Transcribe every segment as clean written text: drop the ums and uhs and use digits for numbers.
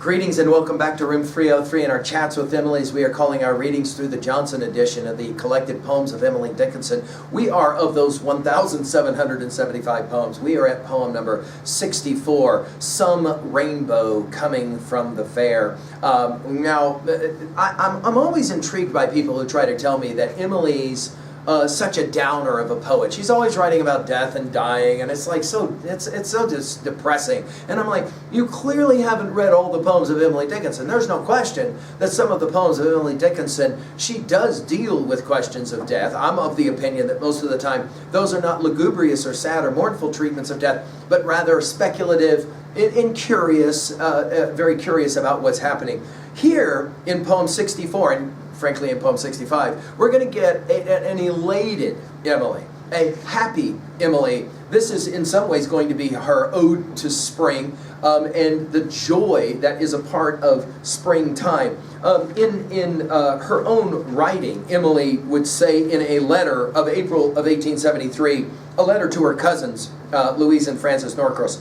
Greetings and welcome back to Room 303 and our chats with Emily's. We are calling our readings through the Johnson edition of the collected poems of Emily Dickinson. We are, of those 1,775 poems, we are at poem number 64, Some Rainbow Coming from the Fair. I'm always intrigued by people who try to tell me that Emily's such a downer of a poet. She's always writing about death and dying, and it's like it's so just depressing. And I'm like, you clearly haven't read all the poems of Emily Dickinson. There's no question that some of the poems of Emily Dickinson, she does deal with questions of death. I'm of the opinion that most of the time those are not lugubrious or sad or mournful treatments of death, but rather speculative and curious, very curious about what's happening. Here in poem 64, and frankly in poem 65, we're going to get an elated Emily, a happy Emily. This is in some ways going to be her ode to spring and the joy that is a part of springtime. In her own writing, Emily would say in a letter of April of 1873, a letter to her cousins, Louise and Frances Norcross,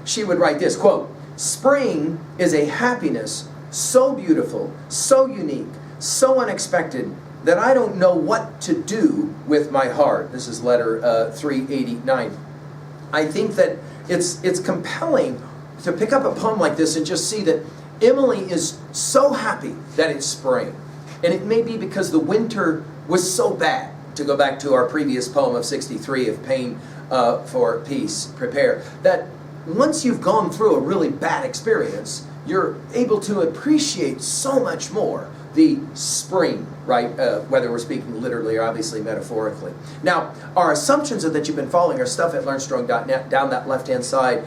she would write this, quote, "Spring is a happiness so beautiful, so unique, so unexpected that I don't know what to do with my heart." This is letter 389. I think that it's compelling to pick up a poem like this and just see that Emily is so happy that it's spring. And it may be because the winter was so bad, to go back to our previous poem of 63, of Pain for Peace, Prepare, that once you've gone through a really bad experience, you're able to appreciate so much more the spring, right? Whether we're speaking literally or obviously metaphorically. Now, our assumptions are that you've been following our stuff at learnstrong.net. Down that left-hand side,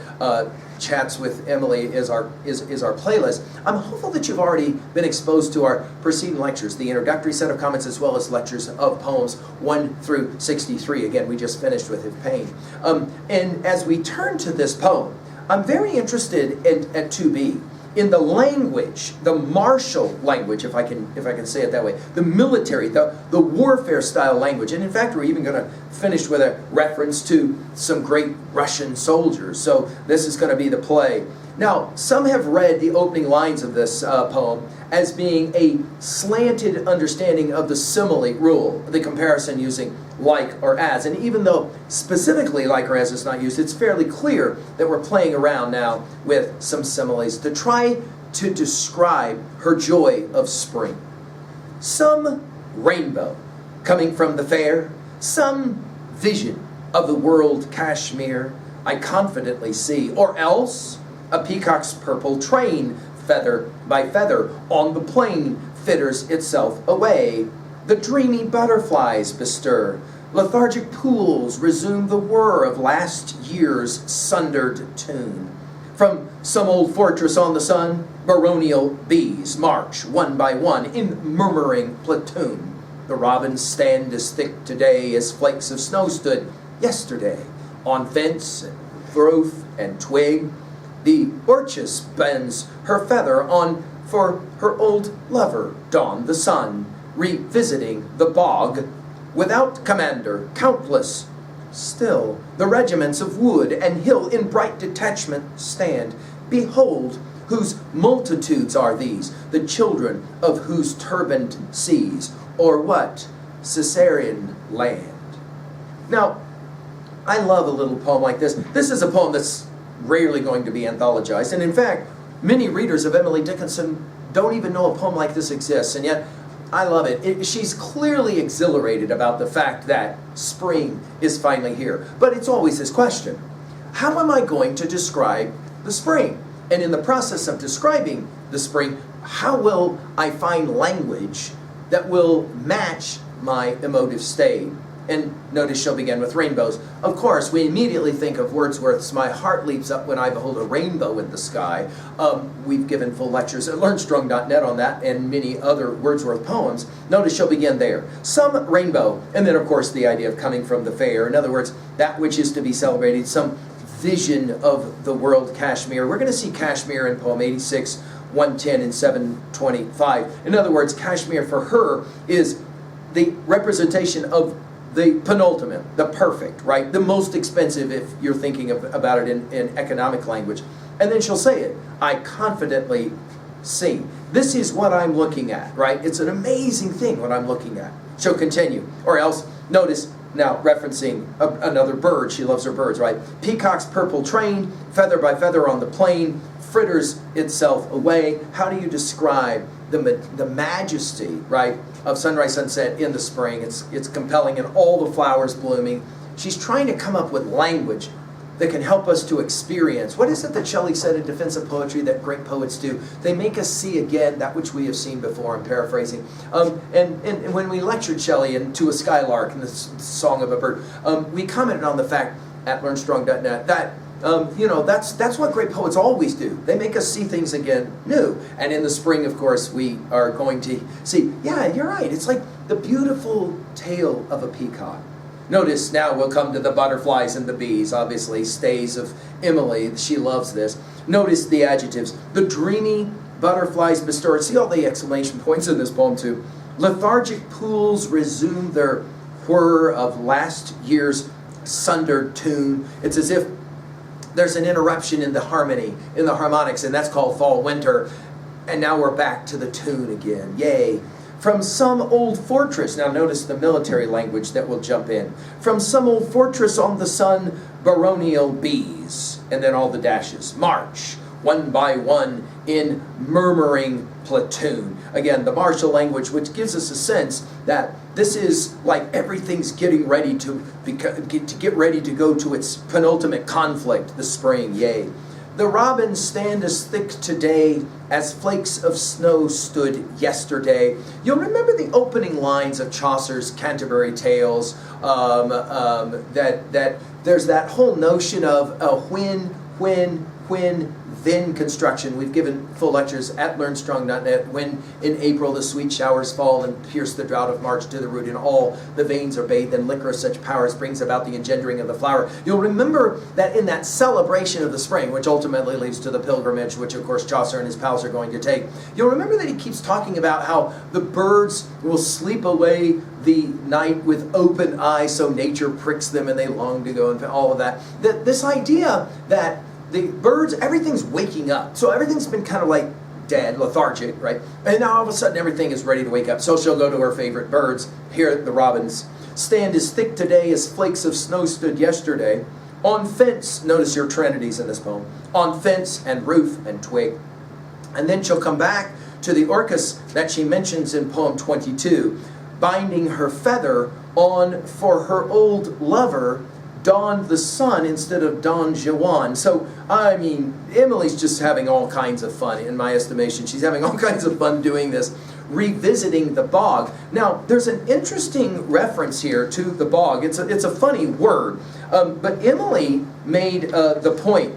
Chats with Emily is our playlist. I'm hopeful that you've already been exposed to our preceding lectures, the introductory set of comments, as well as lectures of poems 1 through 63. Again, we just finished with If Pain. And as we turn to this poem, I'm very interested at 2b, in the language, the martial language, if I can say it that way, the military, the warfare style language. And in fact, we're even going to finish with a reference to some great Russian soldiers. So this is going to be the play. Now, some have read the opening lines of this poem as being a slanted understanding of the simile rule, the comparison using like or as. And even though specifically like or as is not used, it's fairly clear that we're playing around now with some similes to try to describe her joy of spring. Some rainbow coming from the fair, some vision of the world Kashmir I confidently see, or else a peacock's purple train, feather by feather, on the plain fitters itself away. The dreamy butterflies bestir, lethargic pools resume the whir of last year's sundered tune. From some old fortress on the sun, baronial bees march one by one in murmuring platoon. The robins stand as thick today as flakes of snow stood yesterday on fence and growth and twig. The orchis bends her feather on for her old lover, Dawn the sun, revisiting the bog. Without commander, countless, still the regiments of wood and hill in bright detachment stand. Behold, whose multitudes are these, the children of whose turbaned seas, or what Caesarean land. Now, I love a little poem like this. This is a poem that's rarely going to be anthologized, and in fact, many readers of Emily Dickinson don't even know a poem like this exists, and yet I love it. She's clearly exhilarated about the fact that spring is finally here. But it's always this question: how am I going to describe the spring? And in the process of describing the spring, how will I find language that will match my emotive state? And notice she'll begin with rainbows. Of course, we immediately think of Wordsworth's "My heart leaps up when I behold a rainbow in the sky." We've given full lectures at learnstrong.net on that and many other Wordsworth poems. Notice she'll begin there. Some rainbow, and then of course the idea of coming from the fair. In other words, that which is to be celebrated, some vision of the world Kashmir. We're going to see Kashmir in poem 86, 110, and 725. In other words, Kashmir for her is the representation of the penultimate, the perfect, right? The most expensive if you're thinking about it in economic language. And then she'll say it. I confidently see. This is what I'm looking at, right? It's an amazing thing what I'm looking at. She'll continue. Or else, notice, now referencing another bird. She loves her birds, right? Peacock's purple train, feather by feather on the plain, fritters itself away. How do you describe the majesty, right, of sunrise, sunset in the spring? It's compelling, and all the flowers blooming. She's trying to come up with language that can help us to experience. What is it that Shelley said in Defense of Poetry that great poets do? They make us see again that which we have seen before. I'm paraphrasing. And when we lectured Shelley in To a Skylark in the Song of a Bird, we commented on the fact at learnstrong.net that that's what great poets always do. They make us see things again new. And in the spring, of course, we are going to see, yeah, you're right. It's like the beautiful tale of a peacock. Notice now we'll come to the butterflies and the bees, obviously, stays of Emily. She loves this. Notice the adjectives. The dreamy butterflies bestir. See all the exclamation points in this poem, too. Lethargic pools resume their whir of last year's sundered tune. It's as if there's an interruption in the harmony, in the harmonics, and that's called fall, winter. And now we're back to the tune again. Yay. From some old fortress, now notice the military language that will jump in. From some old fortress on the sun, baronial bees. And then all the dashes. March, one by one, in murmuring platoon. Again, the martial language, which gives us a sense that this is like everything's getting ready to get ready to go to its penultimate conflict, the spring, yay. The robins stand as thick today as flakes of snow stood yesterday. You'll remember the opening lines of Chaucer's Canterbury Tales, that there's that whole notion of a when, then construction. We've given full lectures at learnstrong.net. When in April the sweet showers fall and pierce the drought of March to the root, and all the veins are bathed in liquor of such powers brings about the engendering of the flower. You'll remember that in that celebration of the spring, which ultimately leads to the pilgrimage, which of course Chaucer and his pals are going to take, you'll remember that he keeps talking about how the birds will sleep away the night with open eyes, so nature pricks them and they long to go, and all of that. This idea that the birds, everything's waking up. So everything's been kind of like dead, lethargic, right? And now all of a sudden everything is ready to wake up. So she'll go to her favorite birds. Here the robins stand as thick today as flakes of snow stood yesterday. On fence, notice your trinities in this poem. On fence and roof and twig. And then she'll come back to the orchis that she mentions in poem 22. Binding her feather on for her old lover, Don the Sun instead of Don Juan. So, I mean, Emily's just having all kinds of fun, in my estimation. She's having all kinds of fun doing this, revisiting the bog. Now, there's an interesting reference here to the bog. It's a funny word, but Emily made the point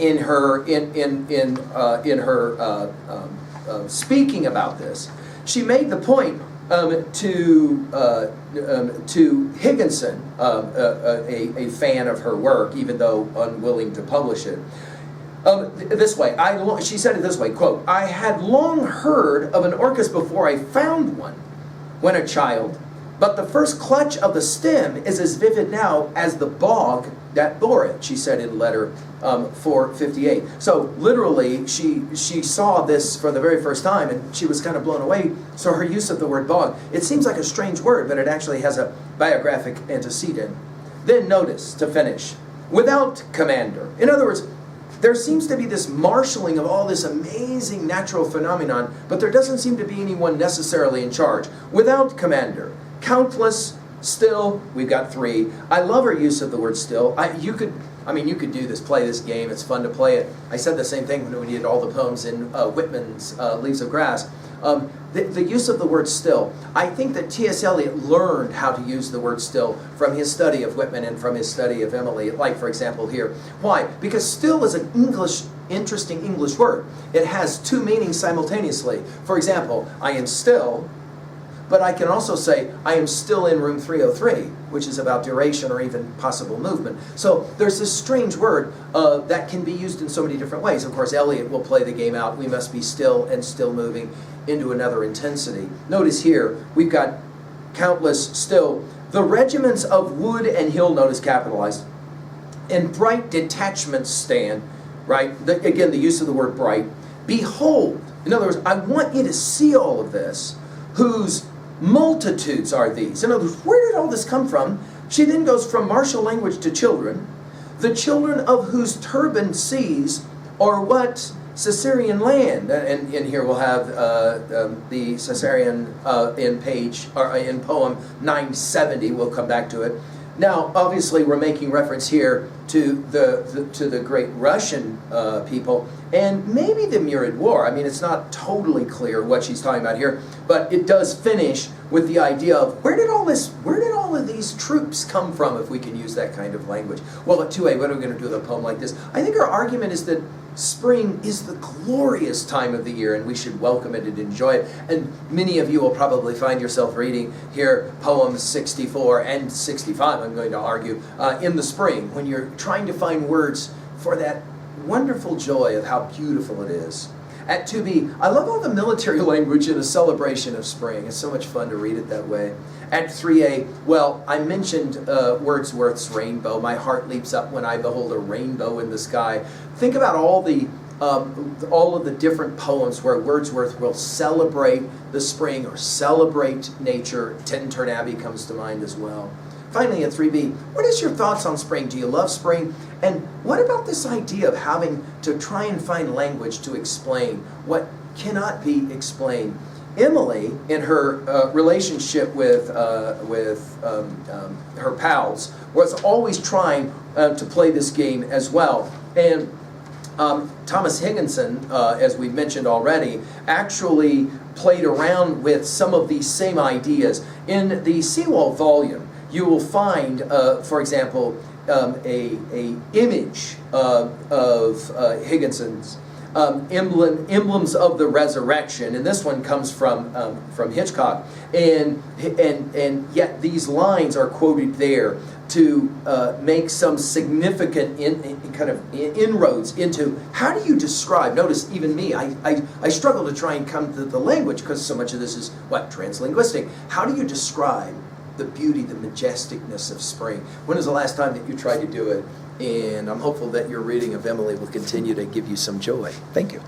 in her speaking about this. She made the point to Higginson, a fan of her work, even though unwilling to publish it. This way, she said it this way, quote, I had long heard of an orchis before I found one when a child, but the first clutch of the stem is as vivid now as the bog that bore it, she said in letter 458. So literally, she saw this for the very first time, and she was kind of blown away. So her use of the word bog, it seems like a strange word, but it actually has a biographic antecedent. Then notice, to finish, without commander. In other words, there seems to be this marshaling of all this amazing natural phenomenon, but there doesn't seem to be anyone necessarily in charge. Without commander, countless, still, we've got three. I love her use of the word still. You could do this, play this game. It's fun to play it. I said the same thing when we did all the poems in Whitman's Leaves of Grass. The use of the word still. I think that T.S. Eliot learned how to use the word still from his study of Whitman and from his study of Emily. Like, for example, here. Why? Because still is an interesting English word. It has two meanings simultaneously. For example, I am still, but I can also say, I am still in room 303, which is about duration or even possible movement. So there's this strange word that can be used in so many different ways. Of course, Eliot will play the game out. We must be still and still moving into another intensity. Notice here, we've got countless still. The regiments of wood and hill, notice capitalized, in bright detachments stand. right? Again, the use of the word bright. Behold, in other words, I want you to see all of this, whose multitudes are these. In other words, where did all this come from? She then goes from martial language to children, the children of whose turban seas are what? Caesarean land. And here we'll have the Caesarean in poem 970. We'll come back to it. Now, obviously, we're making reference here to the great Russian people, and maybe the Murid War. I mean, it's not totally clear what she's talking about here, but it does finish with the idea of where did all of these troops come from, if we can use that kind of language. Well, at 2a, what are we going to do with a poem like this? I think our argument is that spring is the glorious time of the year, and we should welcome it and enjoy it. And many of you will probably find yourself reading here poems 64 and 65, I'm going to argue, in the spring, when you're trying to find words for that wonderful joy of how beautiful it is. At 2b, I love all the military language in a celebration of spring. It's so much fun to read it that way. At 3a, well, I mentioned Wordsworth's rainbow. My heart leaps up when I behold a rainbow in the sky. Think about all of the different poems where Wordsworth will celebrate the spring or celebrate nature. Tintern Abbey comes to mind as well. Finally, at 3b, what is your thoughts on spring? Do you love spring? And what about this idea of having to try and find language to explain what cannot be explained? Emily, in her relationship with her pals, was always trying to play this game as well. And Thomas Higginson, as we mentioned already, actually played around with some of these same ideas. In the Seawall volume, you will find, for example, a image of Higginson's emblems of the resurrection, and this one comes from Hitchcock, and yet these lines are quoted there to make some significant inroads into how do you describe. Notice, even me, I struggle to try and come to the language because so much of this is what, translinguistic. How do you describe the beauty, the majesticness of spring? When is the last time that you tried to do it? And I'm hopeful that your reading of Emily will continue to give you some joy. Thank you.